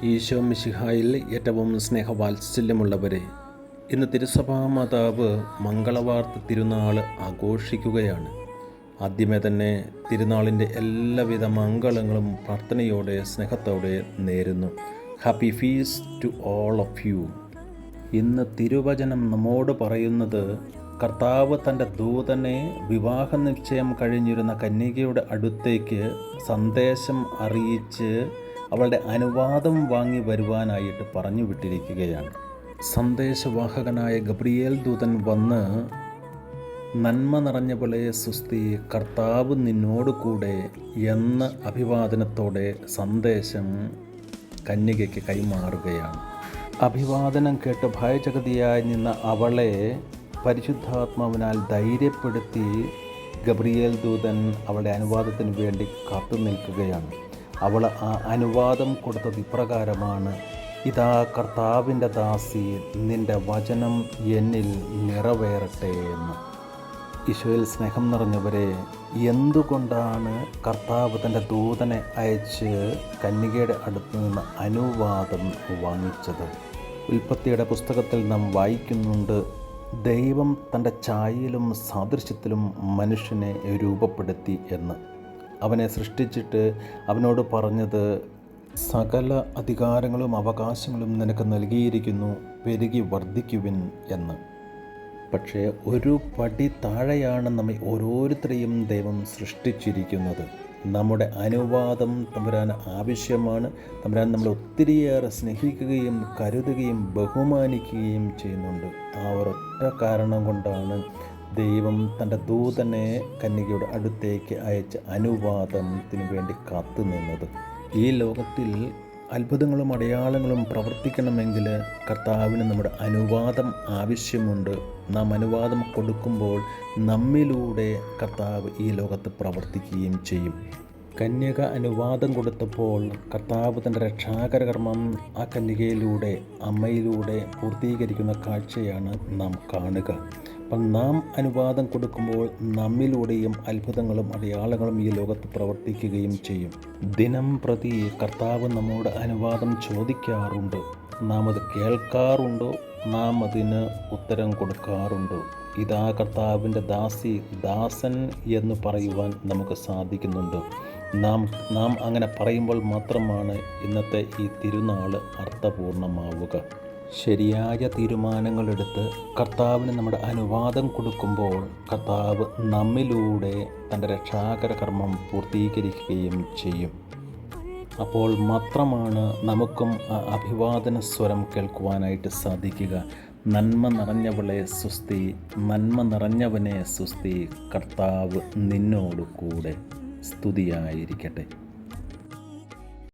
ഈശോ മിശിഹായിൽ ഏറ്റവും സ്നേഹവാത്സല്യമുള്ളവരെ, ഇന്ന് തിരുസഭാ മാതാവ് മംഗളവാർത്ത തിരുനാൾ ആഘോഷിക്കുകയാണ്. ആദ്യമേ തന്നെ തിരുനാളിൻ്റെ എല്ലാവിധ മംഗളങ്ങളും പ്രാർത്ഥനയോടെ സ്നേഹത്തോടെ നേരുന്നു. Happy feast to all of you. ഇന്ന് തിരുവചനം നമ്മോട് പറയുന്നത്, കർത്താവ് തൻ്റെ ദൂതനെ വിവാഹ നിശ്ചയം കഴിഞ്ഞിരുന്ന കന്യകയുടെ അടുത്തേക്ക് സന്ദേശം അറിയിച്ച് അവളുടെ അനുവാദം വാങ്ങി വരുവാനായിട്ട് പറഞ്ഞു വിട്ടിരിക്കുകയാണ്. സന്ദേശവാഹകനായ ഗബ്രിയേൽ ദൂതൻ വന്ന്, നന്മ നിറഞ്ഞവളെ സുസ്തി, കർത്താവ് നിന്നോട് കൂടെ എന്ന അഭിവാദനത്തോടെ സന്ദേശം കന്യകയ്ക്ക് കൈമാറുകയാണ്. അഭിവാദനം കേട്ട് ഭയചകിതയായി നിന്ന അവളെ പരിശുദ്ധാത്മാവിനാൽ ധൈര്യപ്പെടുത്തി ഗബ്രിയേൽ ദൂതൻ അവളുടെ അനുവാദത്തിന് വേണ്ടി കാത്തു നിൽക്കുകയാണ്. അവൾ ആ അനുവാദം കൊടുത്തത് ഇപ്രകാരമാണ്: ഇതാ കർത്താവിൻ്റെ ദാസി, നിൻ്റെ വചനം എന്നിൽ നിറവേറട്ടെ എന്ന്. ഈശോയിൽ സ്നേഹം നിറഞ്ഞവരെ, എന്തുകൊണ്ടാണ് കർത്താവ് തൻ്റെ ദൂതനെ അയച്ച് കന്യകയുടെ അടുത്ത് നിന്ന് അനുവാദം വാങ്ങിച്ചത്? ഉൽപ്പത്തിയുടെ പുസ്തകത്തിൽ നാം വായിക്കുന്നുണ്ട്, ദൈവം തൻ്റെ ഛായയിലും സാദൃശ്യത്തിലും മനുഷ്യനെ രൂപപ്പെടുത്തി എന്ന്. അവനെ സൃഷ്ടിച്ചിട്ട് അവനോട് പറഞ്ഞത്, സകല അധികാരങ്ങളും അവകാശങ്ങളും നിനക്ക് നൽകിയിരിക്കുന്നു, പെരുകി വർദ്ധിക്കുവിൻ എന്ന്. പക്ഷേ ഒരു പടി താഴെയാണ് നമ്മെ ഓരോരുത്തരെയും ദൈവം സൃഷ്ടിച്ചിരിക്കുന്നത്. നമ്മുടെ അനുവാദം തമ്പുരാന് ആവശ്യമാണ്. തമ്പുരാൻ നമ്മളെ ഒത്തിരിയേറെ സ്നേഹിക്കുകയും കരുതുകയും ബഹുമാനിക്കുകയും ചെയ്യുന്നുണ്ട്. ആ ഒരൊറ്റ കാരണം കൊണ്ടാണ് ദൈവം തൻ്റെ ദൂതനെ കന്യകയുടെ അടുത്തേക്ക് അയച്ച അനുവാദത്തിന് വേണ്ടി കാത്തു നിന്നത്. ഈ ലോകത്തിൽ അത്ഭുതങ്ങളും അടയാളങ്ങളും പ്രവർത്തിക്കണമെങ്കിൽ കർത്താവിന് നമ്മുടെ അനുവാദം ആവശ്യമുണ്ട്. നാം അനുവാദം കൊടുക്കുമ്പോൾ നമ്മിലൂടെ കർത്താവ് ഈ ലോകത്ത് പ്രവർത്തിക്കുകയും ചെയ്യും. കന്യക അനുവാദം കൊടുത്തപ്പോൾ കർത്താവ് തൻ്റെ രക്ഷാകരകർമ്മം ആ കന്യകയിലൂടെ, അമ്മയിലൂടെ പൂർത്തീകരിക്കുന്ന കാഴ്ചയാണ് നാം കാണുക. അപ്പം നാം അനുവാദം കൊടുക്കുമ്പോൾ നമ്മിലൂടെയും അത്ഭുതങ്ങളും അടയാളങ്ങളും ഈ ലോകത്ത് പ്രവർത്തിക്കുകയും ചെയ്യും. ദിനം പ്രതി കർത്താവ് നമ്മോട് അനുവാദം ചോദിക്കാറുണ്ട്. നാം അത് കേൾക്കാറുണ്ടോ? നാം അതിന് ഉത്തരം കൊടുക്കാറുണ്ടോ? ഇതാ കർത്താവിൻ്റെ ദാസി, ദാസൻ എന്ന് പറയുവാൻ നമുക്ക് സാധിക്കുന്നുണ്ട്. നാം അങ്ങനെ പറയുമ്പോൾ മാത്രമാണ് ഇന്നത്തെ ഈ തിരുനാൾ അർത്ഥപൂർണമാവുക. ശരിയായ തീരുമാനങ്ങളെടുത്ത് കർത്താവിന് നമ്മുടെ അനുവാദം കൊടുക്കുമ്പോൾ കർത്താവ് നമ്മിലൂടെ തൻ്റെ രക്ഷാകര കർമ്മം പൂർത്തീകരിക്കുകയും ചെയ്യും. അപ്പോൾ മാത്രമാണ് നമുക്കും ആ അഭിവാദന സ്വരം കേൾക്കുവാനായിട്ട് സാധിക്കുക. നന്മ നിറഞ്ഞവളെ സുസ്തി, നന്മ നിറഞ്ഞവനെ സുസ്തി, കർത്താവ് നിന്നോട് കൂടെ. സ്തുതിയായിരിക്കട്ടെ.